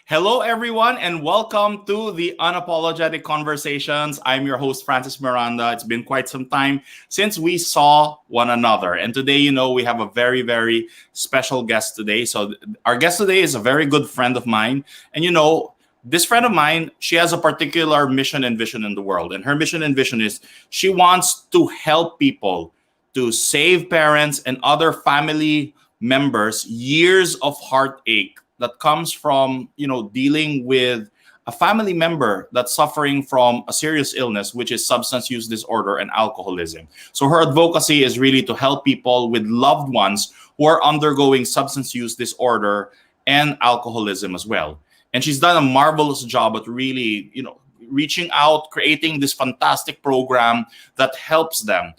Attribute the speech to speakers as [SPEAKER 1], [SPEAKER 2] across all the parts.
[SPEAKER 1] Hello, everyone, and welcome to the Unapologetic Conversations. I'm your host, Francis Miranda. It's been quite some time since we saw one another. And today, we have a very, very special guest today. So our guest today is a very good friend of mine. And, this friend of mine, she has a particular mission and vision in the world. And her mission and vision is she wants to help people to save parents and other family members years of heartache that comes from, dealing with a family member that's suffering from a serious illness, which is substance use disorder and alcoholism. So her advocacy is really to help people with loved ones who are undergoing substance use disorder and alcoholism as well. And she's done a marvelous job at really, reaching out, creating this fantastic program that helps them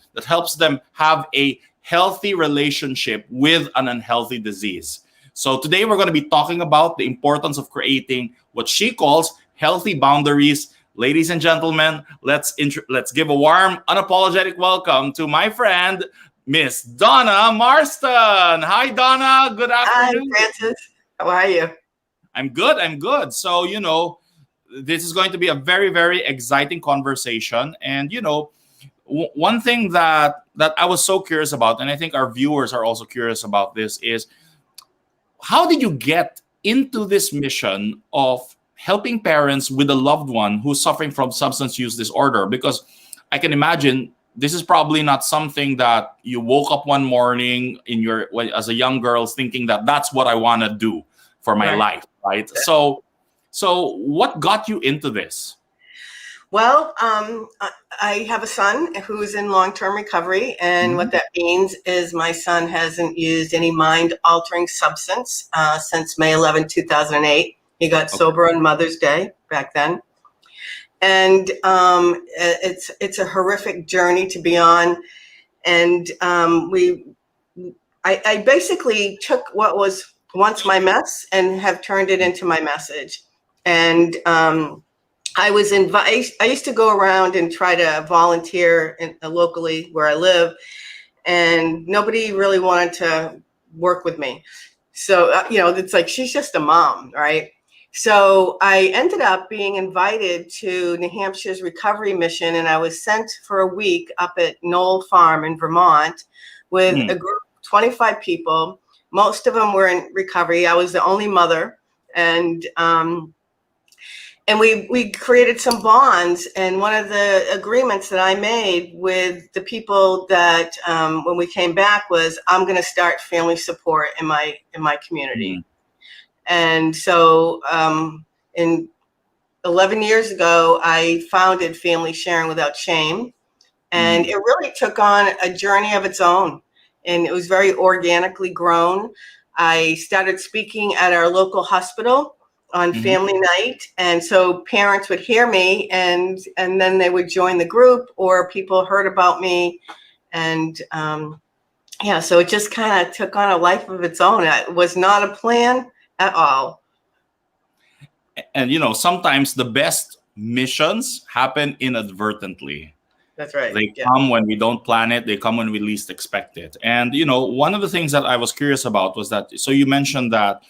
[SPEAKER 1] have a healthy relationship with an unhealthy disease. So today we're going to be talking about the importance of creating what she calls healthy boundaries. Ladies and gentlemen, let's give a warm, unapologetic welcome to my friend, Miss Donna Marston. Hi, Donna. Good afternoon.
[SPEAKER 2] Hi, Francis. How are you?
[SPEAKER 1] I'm good. So, this is going to be a very, very exciting conversation. And, one thing that I was so curious about, and I think our viewers are also curious about this, is how did you get into this mission of helping parents with a loved one who's suffering from substance use disorder? Because I can imagine this is probably not something that you woke up one morning as a young girl thinking that that's what I want to do for my life, right? So what got you into this?
[SPEAKER 2] Well, I have a son who's in long-term recovery, and what that means is my son hasn't used any mind-altering substance since May 11, 2008. He got sober on Mother's Day back then. And it's a horrific journey to be on. And I basically took what was once my mess and have turned it into my message. And I used to go around and try to volunteer locally where I live, and nobody really wanted to work with me. So, it's like, she's just a mom, right? So I ended up being invited to New Hampshire's recovery mission, and I was sent for a week up at Knoll Farm in Vermont with a group of 25 people. Most of them were in recovery. I was the only mother, and we created some bonds. And one of the agreements that I made with the people that when we came back was, I'm going to start family support in my community. And so in 11 years ago, I founded Family Sharing Without Shame. And it really took on a journey of its own. And it was very organically grown. I started speaking at our local hospital on family night, and so parents would hear me, and then they would join the group, or people heard about me, and so it just kind of took on a life of its own. It was not a plan at all.
[SPEAKER 1] And sometimes the best missions happen inadvertently.
[SPEAKER 2] That's right.
[SPEAKER 1] They come when we don't plan it. They come when we least expect it. And one of the things that I was curious about was that. So you mentioned that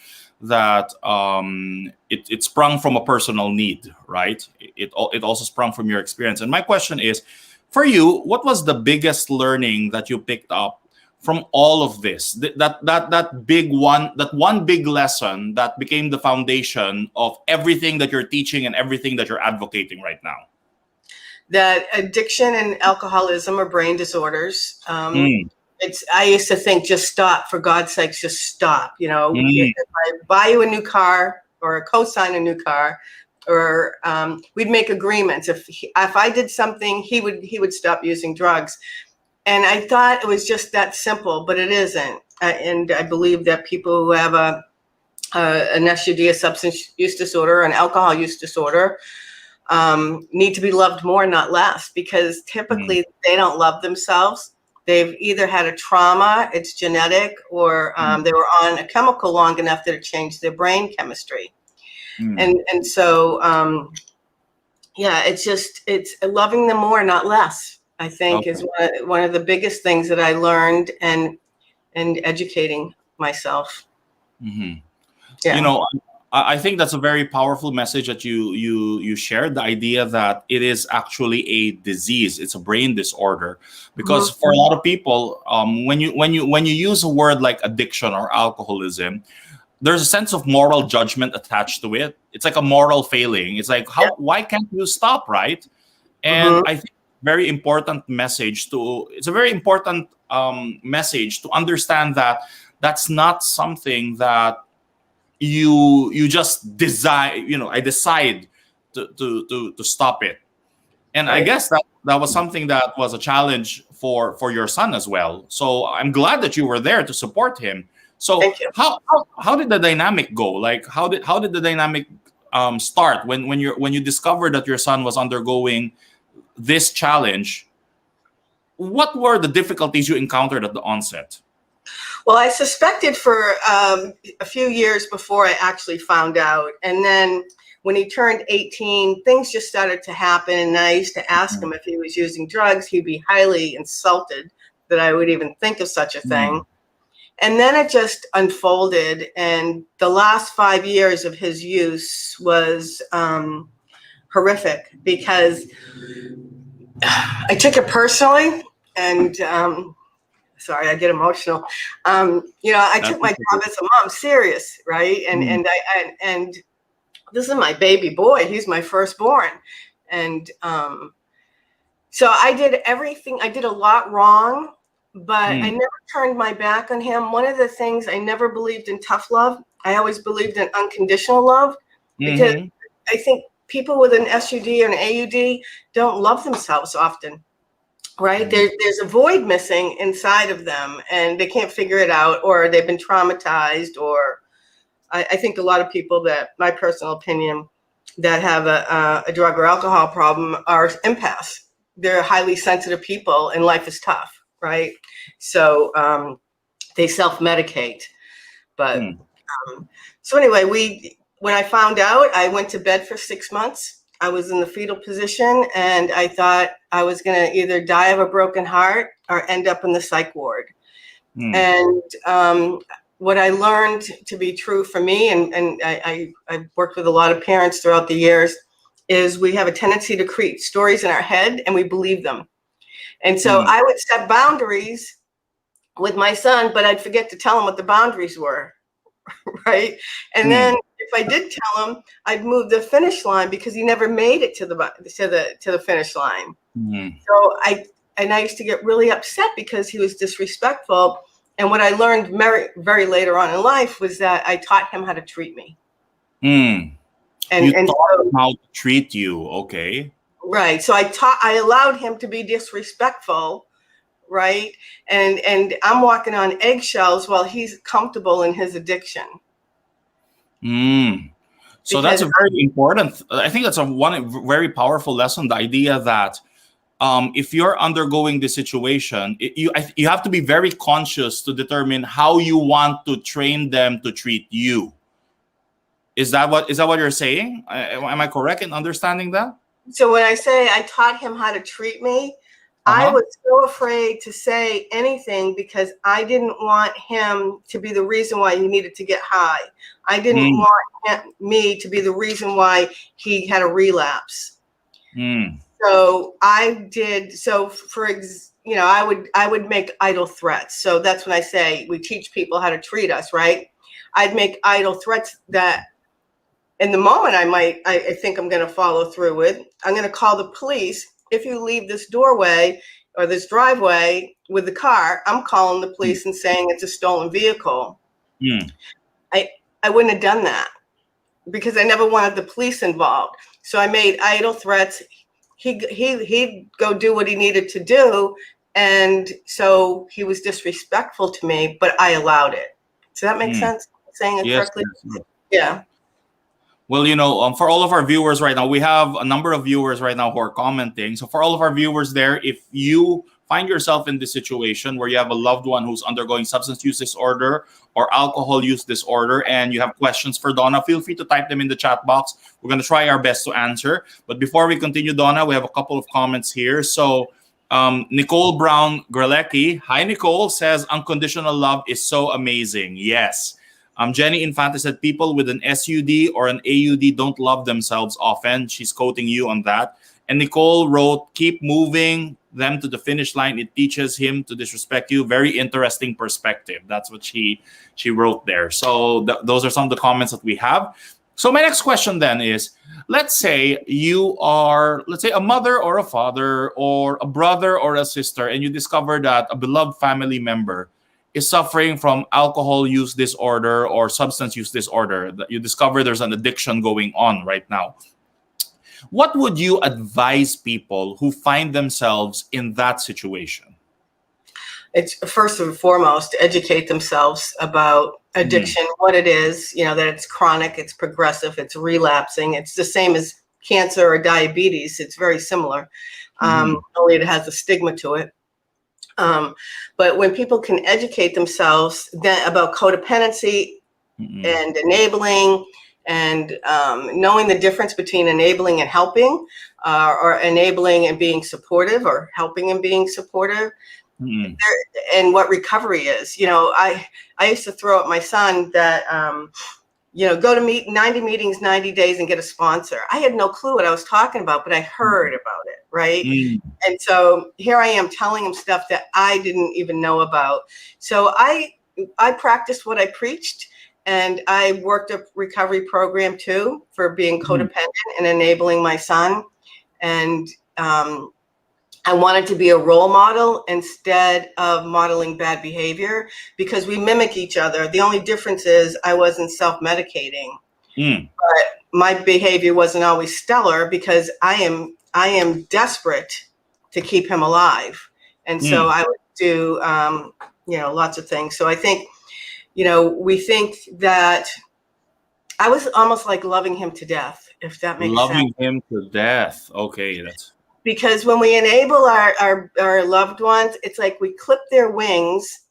[SPEAKER 1] it sprung from a personal need, right? It also sprung from your experience. And my question is, for you, what was the biggest learning that you picked up from all of this? That one big lesson that became the foundation of everything that you're teaching and everything that you're advocating right now?
[SPEAKER 2] That addiction and alcoholism are brain disorders. I used to think, just stop, for God's sakes, just stop. If I buy you a new car or co-sign a new car, or we'd make agreements. If I did something, he would stop using drugs. And I thought it was just that simple, but it isn't. And I believe that people who have an SUD, a substance use disorder, an alcohol use disorder, need to be loved more, not less, because typically they don't love themselves. They've either had a trauma, it's genetic, or they were on a chemical long enough that it changed their brain chemistry. And so, it's loving them more, not less, I think, is one of the biggest things that I learned, and educating myself.
[SPEAKER 1] Yeah. I think that's a very powerful message that you shared. The idea that it is actually a disease; it's a brain disorder. Because
[SPEAKER 2] Mhm.
[SPEAKER 1] for a lot of people, when you use a word like addiction or alcoholism, there's a sense of moral judgment attached to it. It's like a moral failing. It's like,
[SPEAKER 2] Yeah.
[SPEAKER 1] why can't you stop, right? And
[SPEAKER 2] Mhm.
[SPEAKER 1] I think very important message to it's a very important message to understand that that's not something that you just decide. I decide to stop it. And I
[SPEAKER 2] Right.
[SPEAKER 1] guess that was something that was a challenge for your son as well. So I'm glad that you were there to support him. So
[SPEAKER 2] Thank you.
[SPEAKER 1] how did the dynamic go? Like how did the dynamic start when you discovered that your son was undergoing this challenge? What were the difficulties you encountered at the onset?
[SPEAKER 2] Well, I suspected for a few years before I actually found out. And then when he turned 18, things just started to happen. And I used to ask him if he was using drugs. He'd be highly insulted that I would even think of such a thing.
[SPEAKER 1] Mm.
[SPEAKER 2] And then it just unfolded. And the last 5 years of his use was horrific because I took it personally. And sorry, I get emotional. I took my job as a mom serious, right? And this is my baby boy. He's my firstborn, and so I did everything. I did a lot wrong, but I never turned my back on him. One of the things, I never believed in tough love. I always believed in unconditional love, because
[SPEAKER 1] Mhm.
[SPEAKER 2] I think people with an SUD or an AUD don't love themselves often. Right. There's a void missing inside of them and they can't figure it out, or they've been traumatized, or I think a lot of people, that my personal opinion, that have a drug or alcohol problem are empaths. They're highly sensitive people and life is tough. Right. So they self-medicate. But so anyway, when I found out, I went to bed for 6 months. I was in the fetal position and I thought I was going to either die of a broken heart or end up in the psych ward. And what I learned to be true for me, and I've worked with a lot of parents throughout the years, is we have a tendency to create stories in our head and we believe them. And so I would set boundaries with my son, but I'd forget to tell him what the boundaries were. Right. And then if I did tell him, I'd move the finish line because he never made it to the finish line. So I used to get really upset because he was disrespectful. And what I learned very, very later on in life was that I taught him how to treat me.
[SPEAKER 1] You
[SPEAKER 2] And
[SPEAKER 1] taught him how to treat you. Okay.
[SPEAKER 2] right. So I allowed him to be disrespectful. Right. And I'm walking on eggshells while he's comfortable in his addiction.
[SPEAKER 1] So that's a very important. I think that's one very powerful lesson. The idea that if you're undergoing this situation, you have to be very conscious to determine how you want to train them to treat you. Is that what you're saying? Am I correct in understanding that?
[SPEAKER 2] So when I say I taught him how to treat me, I was so afraid to say anything because I didn't want him to be the reason why he needed to get high. I didn't want me to be the reason why he had a relapse. So I did. So I would make idle threats. So that's when I say we teach people how to treat us, right? I'd make idle threats that in the moment I think I'm going to follow through with. I'm going to call the police. If you leave this doorway or this driveway with the car, I'm calling the police and saying it's a stolen vehicle. I wouldn't have done that because I never wanted the police involved. So I made idle threats. He'd go do what he needed to do. And so he was disrespectful to me, but I allowed it. Does that make sense? Saying it correctly?
[SPEAKER 1] Yes.
[SPEAKER 2] Yeah.
[SPEAKER 1] Well, for all of our viewers right now, we have a number of viewers right now who are commenting. So for all of our viewers there, if you find yourself in this situation where you have a loved one who's undergoing substance use disorder or alcohol use disorder and you have questions for Donna, feel free to type them in the chat box. We're going to try our best to answer. But before we continue, Donna, we have a couple of comments here. So Nicole Brown Grelecki, hi Nicole, says unconditional love is so amazing. Yes. Jenny Infante said people with an SUD or an AUD don't love themselves often. She's quoting you on that. And Nicole wrote, keep moving them to the finish line. It teaches him to disrespect you. Very interesting perspective. That's what she wrote there. So those are some of the comments that we have. So my next question then is, let's say you are, let's say, a mother or a father or a brother or a sister, and you discover that a beloved family member is suffering from alcohol use disorder or substance use disorder, that you discover there's an addiction going on right now. What would you advise people who find themselves in that situation?
[SPEAKER 2] It's first and foremost to educate themselves about addiction, what it is, that it's chronic, it's progressive, it's relapsing. It's the same as cancer or diabetes. It's very similar, only it has a stigma to it. But when people can educate themselves then about codependency and enabling and knowing the difference between enabling and helping, or enabling and being supportive, or helping and being supportive, and what recovery is. I used to throw at my son that, go to 90 meetings, 90 days and get a sponsor. I had no clue what I was talking about, but I heard about it, right? And so here I am telling him stuff that I didn't even know about. So I practiced what I preached, and I worked a recovery program too for being codependent and enabling my son. And I wanted to be a role model instead of modeling bad behavior, because we mimic each other. The only difference is I wasn't self-medicating, but my behavior wasn't always stellar because I am desperate to keep him alive. And so I would do, lots of things. So I think, we think that I was almost like loving him to death, if that makes sense.
[SPEAKER 1] Loving him to death. Okay, that's...
[SPEAKER 2] Because when we enable our loved ones, it's like we clip their wings,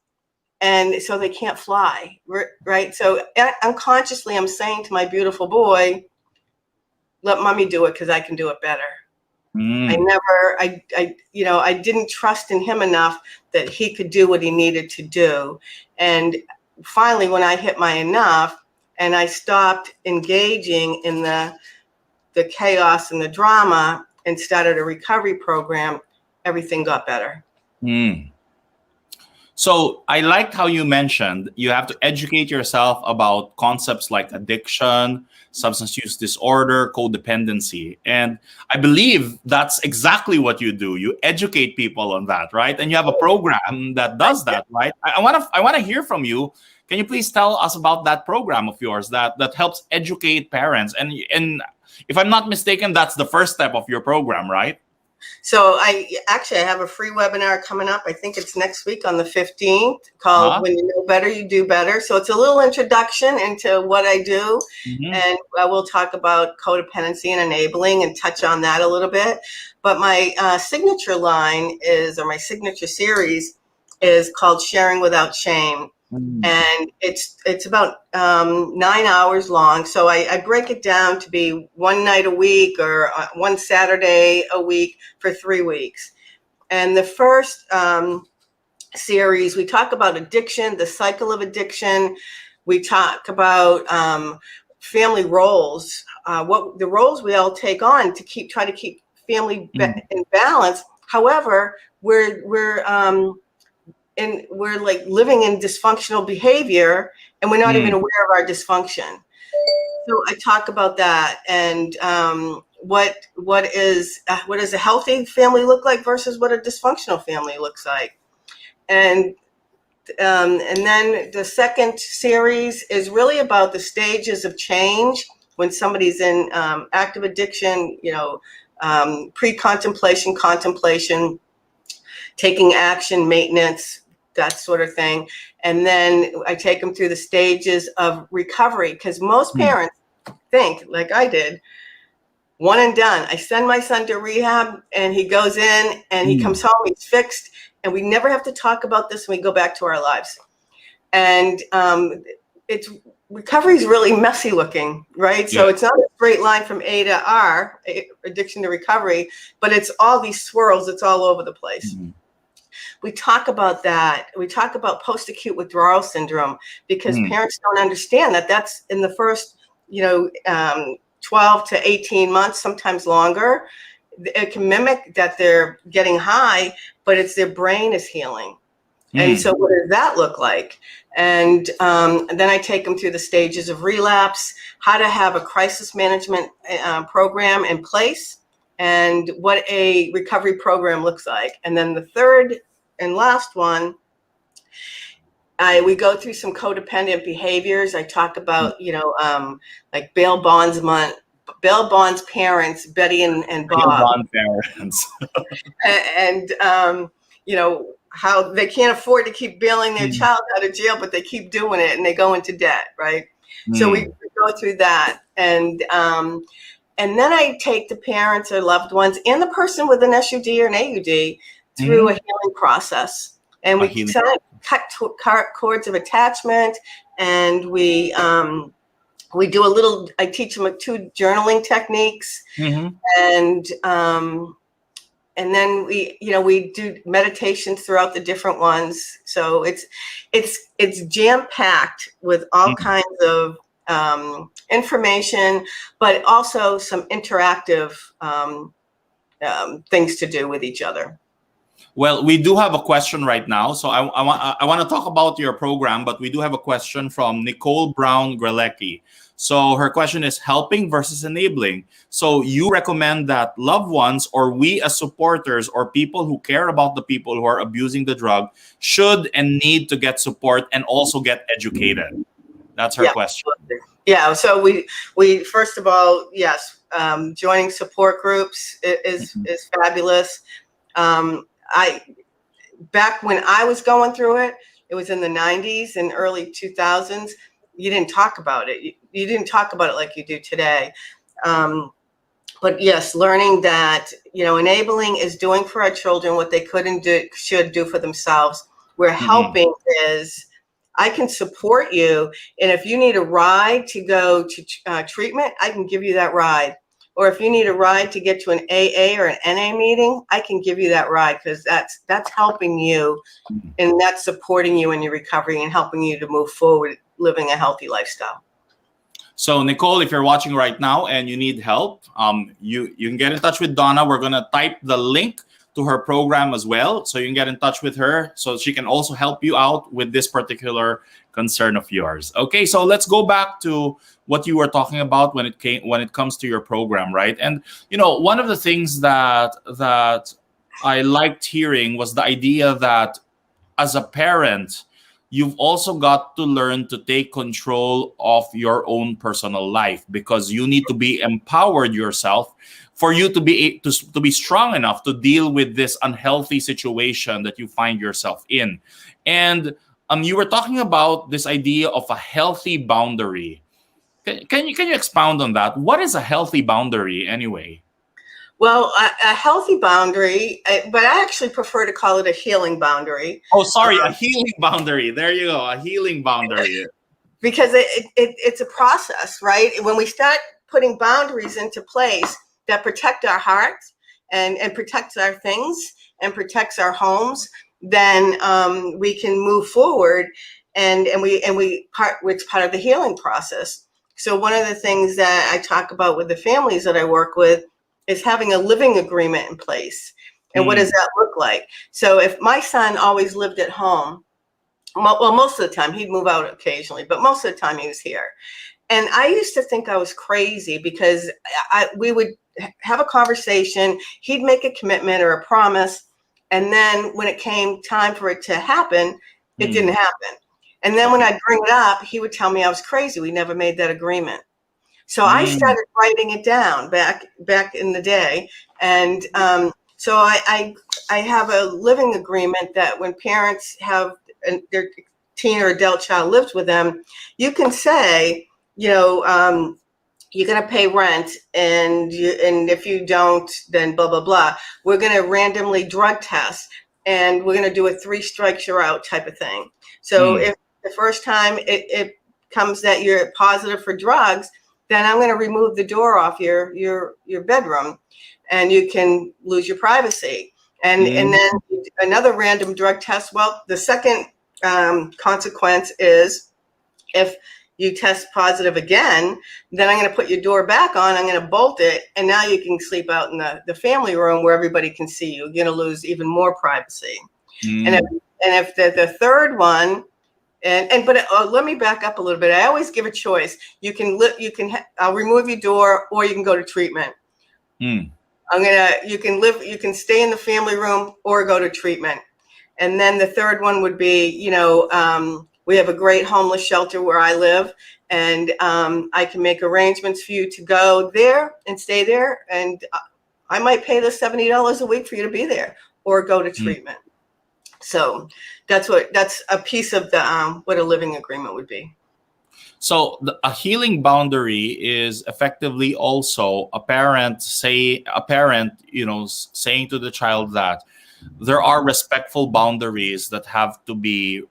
[SPEAKER 2] and so they can't fly, right? So unconsciously, I'm saying to my beautiful boy, let mommy do it because I can do it better. I didn't trust in him enough that he could do what he needed to do. And finally, when I hit my enough and I stopped engaging in the chaos and the drama and started a recovery program, everything got better.
[SPEAKER 1] So I liked how you mentioned you have to educate yourself about concepts like addiction, substance use disorder, codependency. And I believe that's exactly what you do. You educate people on that, right? And you have a program that does that, right? I want to hear from you. Can you please tell us about that program of yours that helps educate parents? And if I'm not mistaken, that's the first step of your program, right?
[SPEAKER 2] So I have a free webinar coming up. I think it's next week on the 15th, called When You Know Better, You Do Better. So it's a little introduction into what I do. And we'll talk about codependency and enabling and touch on that a little bit. But my signature line or my signature series is called Sharing Without Shame. And it's about 9 hours long. So I break it down to be one night a week or one Saturday a week for 3 weeks. And the first series, we talk about addiction, the cycle of addiction. We talk about family roles, what the roles we all take on to try to keep family in balance. However, we're like living in dysfunctional behavior, and we're not even aware of our dysfunction. So I talk about that, and what does a healthy family look like versus what a dysfunctional family looks like. And then the second series is really about the stages of change when somebody's in active addiction, pre-contemplation, contemplation, taking action, maintenance, that sort of thing. And then I take them through the stages of recovery, because most parents think, like I did, one and done. I send my son to rehab and he goes in and he comes home, he's fixed, and we never have to talk about this when we go back to our lives. And recovery is really messy looking, right? So it's not a straight line from A to R, addiction to recovery, but it's all these swirls. It's all over the place. we talk about that. We talk about post-acute withdrawal syndrome because parents don't understand that that's in the first, 12 to 18 months, sometimes longer. It can mimic that they're getting high, but it's their brain is healing. And so what does that look like? And then I take them through the stages of relapse, how to have a crisis management program in place, and what a recovery program looks like. And then the third and last one, we go through some codependent behaviors. I talk about, like bail bonds parents, Betty and Bob.
[SPEAKER 1] Bail bond parents.
[SPEAKER 2] and how they can't afford to keep bailing their child out of jail, but they keep doing it and they go into debt, right? So we go through that. And then I take the parents or loved ones and the person with an SUD or an AUD through a healing process. And we cut cords of attachment, and we do a little, I teach them 2 journaling techniques, and then we do meditations throughout the different ones. So it's jam-packed with all kinds of information, but also some interactive things to do with each other.
[SPEAKER 1] Well, we do have a question right now. So I want to talk about your program, but we do have a question from Nicole Brown Grelecki. So her question is helping versus enabling. So you recommend that loved ones, or we as supporters, or people who care about the people who are abusing the drug should and need to get support and also get educated. That's her question.
[SPEAKER 2] Yeah. So we first of all, yes, joining support groups is fabulous. Back when I was going through it, it was in the 90s and early 2000s. You didn't talk about it. You didn't talk about it like you do today. But yes, learning that, enabling is doing for our children what they should do for themselves. Where helping is, I can support you. And if you need a ride to go to treatment, I can give you that ride. Or if you need a ride to get to an AA or an NA meeting, I can give you that ride, because that's helping you, and that's supporting you in your recovery and helping you to move forward, living a healthy lifestyle.
[SPEAKER 1] So Nicole, if you're watching right now and you need help, you can get in touch with Donna. We're going to type the link to her program as well, so you can get in touch with her so she can also help you out with this particular concern of yours. Okay, so let's go back to what you were talking about when it comes to your program, right? And one of the things that I liked hearing was the idea that as a parent, you've also got to learn to take control of your own personal life, because you need to be empowered yourself for you to be strong enough to deal with this unhealthy situation that you find yourself in. And you were talking about this idea of a healthy boundary. Can you expound on that? What is a healthy boundary anyway?
[SPEAKER 2] Well, a healthy boundary, but I actually prefer to call it a healing boundary.
[SPEAKER 1] Oh, sorry, a healing boundary. There you go, a healing boundary.
[SPEAKER 2] Because it's a process, right? When we start putting boundaries into place that protect our hearts and protects our things and protects our homes, then we can move forward, and it's part of the healing process. So one of the things that I talk about with the families that I work with is having a living agreement in place. And what does that look like? So if my son always lived at home, well, most of the time, he'd move out occasionally, but most of the time he was here. And I used to think I was crazy, because we would have a conversation, he'd make a commitment or a promise, and then when it came time for it to happen, it didn't happen. And then when I'd bring it up, he would tell me I was crazy. We never made that agreement. So I started writing it down back in the day. And so I have a living agreement that when parents have their teen or adult child lives with them, you can say, you're going to pay rent, and if you don't, then blah, blah, blah. We're going to randomly drug test, and we're going to do a 3 strikes you're out type of thing. So if the first time it comes that you're positive for drugs, then I'm going to remove the door off your bedroom, and you can lose your privacy. And then another random drug test. Well, the second consequence is if you test positive again, then I'm going to put your door back on. I'm going to bolt it. And now you can sleep out in the family room where everybody can see you. You're going to lose even more privacy. And if the third one, but let me back up a little bit. I always give a choice. You can I'll remove your door, or you can go to treatment. You can stay in the family room or go to treatment. And then the third one would be, we have a great homeless shelter where I live, and I can make arrangements for you to go there and stay there. And I might pay the $70 a week for you to be there, or go to treatment. So that's a piece of the what a living agreement would be.
[SPEAKER 1] So a healing boundary is effectively also a parent, saying to the child that there are respectful boundaries that have to be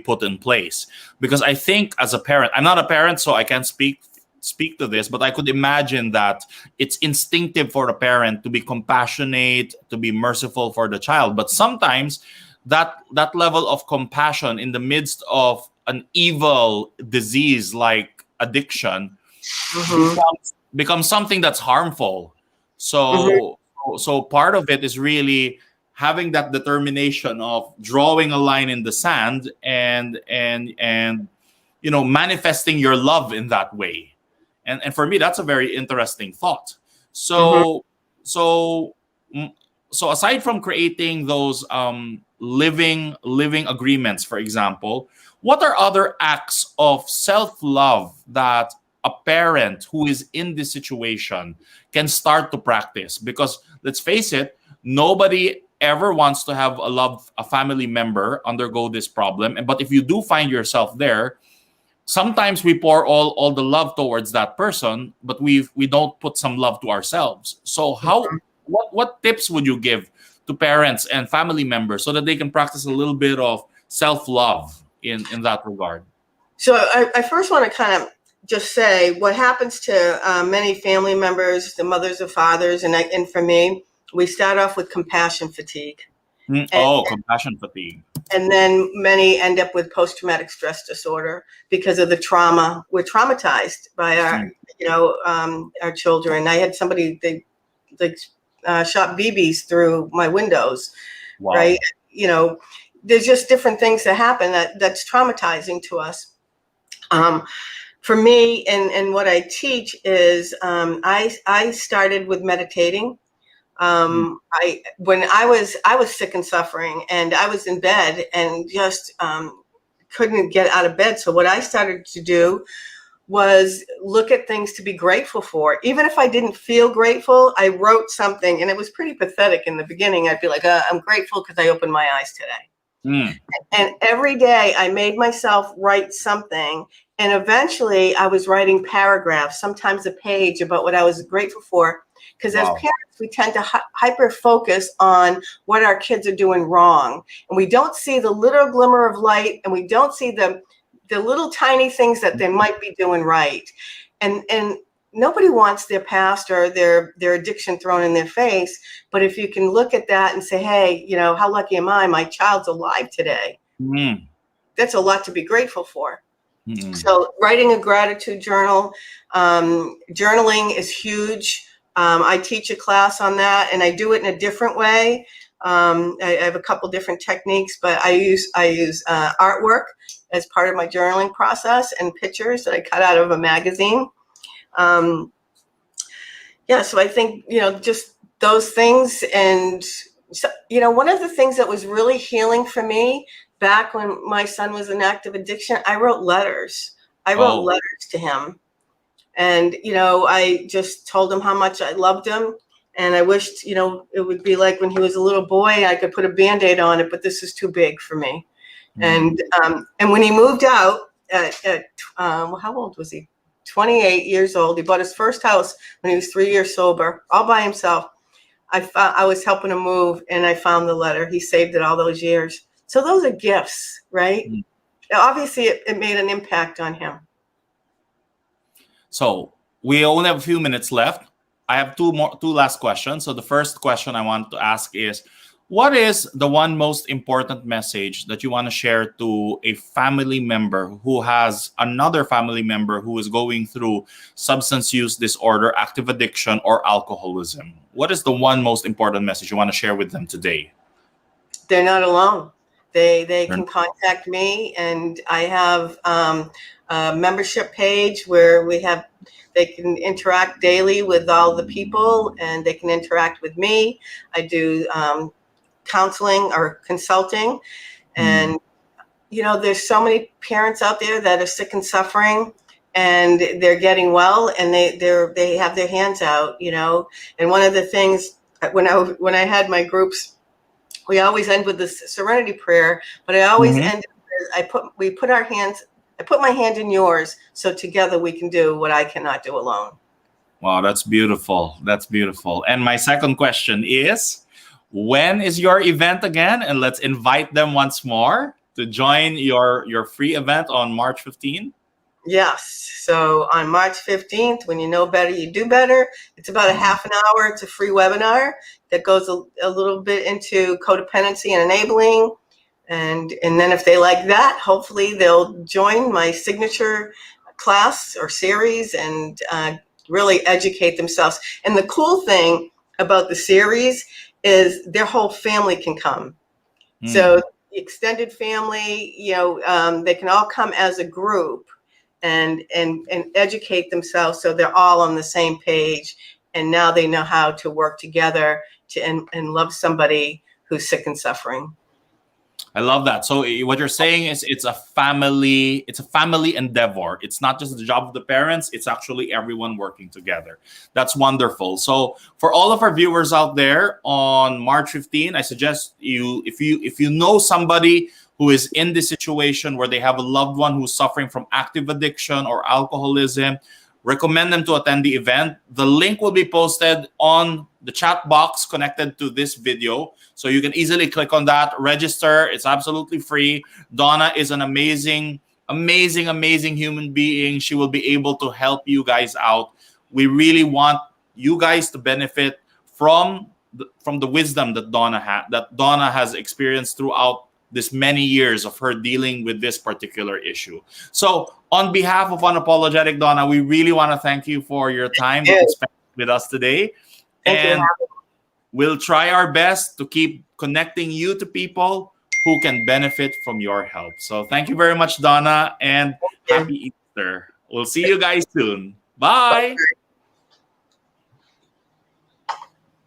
[SPEAKER 1] put in place. Because I think as a parent, I'm not a parent, so I can't speak to this, but I could imagine that it's instinctive for a parent to be compassionate, to be merciful for the child. But sometimes that level of compassion in the midst of an evil disease like addiction becomes something that's harmful. So part of it is really having that determination of drawing a line in the sand and manifesting your love in that way. And for me, that's a very interesting thought. So aside from creating those living agreements, for example, what are other acts of self-love that a parent who is in this situation can start to practice? Because let's face it, nobody ever wants to have a family member undergo this problem. But if you do find yourself there, sometimes we pour all the love towards that person, but we don't put some love to ourselves. So what tips would you give to parents and family members so that they can practice a little bit of self-love in that regard?
[SPEAKER 2] So I first want to kind of just say what happens to many family members, the mothers or fathers, and for me, we start off with compassion fatigue.
[SPEAKER 1] Compassion fatigue.
[SPEAKER 2] And then many end up with post-traumatic stress disorder because of the trauma. We're traumatized by our children. I had somebody, they shot BBs through my windows,
[SPEAKER 1] wow.
[SPEAKER 2] Right? There's just different things that happen that's traumatizing to us. For me, and what I teach is I started with meditating. When I was sick and suffering, and I was in bed and just couldn't get out of bed. So what I started to do was look at things to be grateful for. Even if I didn't feel grateful, I wrote something, and it was pretty pathetic in the beginning. I'd be like, I'm grateful because I opened my eyes today. And every day I made myself write something. And eventually I was writing paragraphs, sometimes a page, about what I was grateful for. Because as parents, we tend to hyper focus on what our kids are doing wrong. And we don't see the little glimmer of light, and we don't see the little tiny things that they might be doing right. And nobody wants their past or their addiction thrown in their face. But if you can look at that and say, hey, how lucky am I? My child's alive today. That's a lot to be grateful for. So writing a gratitude journal, journaling is huge. I teach a class on that, and I do it in a different way. I have a couple different techniques, but I use artwork as part of my journaling process, and pictures that I cut out of a magazine. So I think, just those things. And, one of the things that was really healing for me back when my son was in active addiction, I wrote letters. I wrote letters to him. And, I just told him how much I loved him. And I wished, it would be like when he was a little boy, I could put a Band-Aid on it, but this is too big for me. And when he moved out how old was he? 28 years old. He bought his first house when he was 3 years sober, all by himself. I was helping him move, and I found the letter. He saved it all those years. So those are gifts, right? Obviously, it made an impact on him.
[SPEAKER 1] So we only have a few minutes left. I have two last questions. So the first question I want to ask is, what is the one most important message that you want to share to a family member who has another family member who is going through substance use disorder, active addiction, or alcoholism? What is the one most important message you want to share with them today?
[SPEAKER 2] They're not alone. They can contact me, and I have a membership page where they can interact daily with all the people, and they can interact with me. I do counseling or consulting, and there's so many parents out there that are sick and suffering, and they're getting well, and they have their hands out. And one of the things when I had my groups, we always end with this serenity prayer, but I always end with, I put my hand in yours, so together we can do what I cannot do alone.
[SPEAKER 1] Wow, that's beautiful. That's beautiful. And my second question is, when is your event again? And let's invite them once more to join your free event on March 15th.
[SPEAKER 2] Yes. So on March 15th, when you know better, you do better. It's about a half an hour. It's a free webinar that goes a little bit into codependency and enabling. And then if they like that, hopefully they'll join my signature class or series and really educate themselves. And the cool thing about the series is their whole family can come. So the extended family, they can all come as a group and educate themselves, so they're all on the same page, and now they know how to work together and love somebody who's sick and suffering.
[SPEAKER 1] I love that. So what you're saying is it's a family endeavor. It's not just the job of the parents, it's actually everyone working together. That's wonderful. So for all of our viewers out there, on March 15, I suggest if you know somebody who is in this situation where they have a loved one who's suffering from active addiction or alcoholism, recommend them to attend the event. The link will be posted on the chat box connected to this video, so you can easily click on that, register. It's absolutely free. Donna is an amazing human being. She will be able to help you guys out. We really want you guys to benefit from the wisdom that Donna has experienced throughout this many years of her dealing with this particular issue. So on behalf of Unapologetic Donna, we really want to thank you for your time that you spent with us today. And we'll try our best to keep connecting you to people who can benefit from your help. So thank you very much, Donna, and happy Easter. We'll see you guys soon. Bye.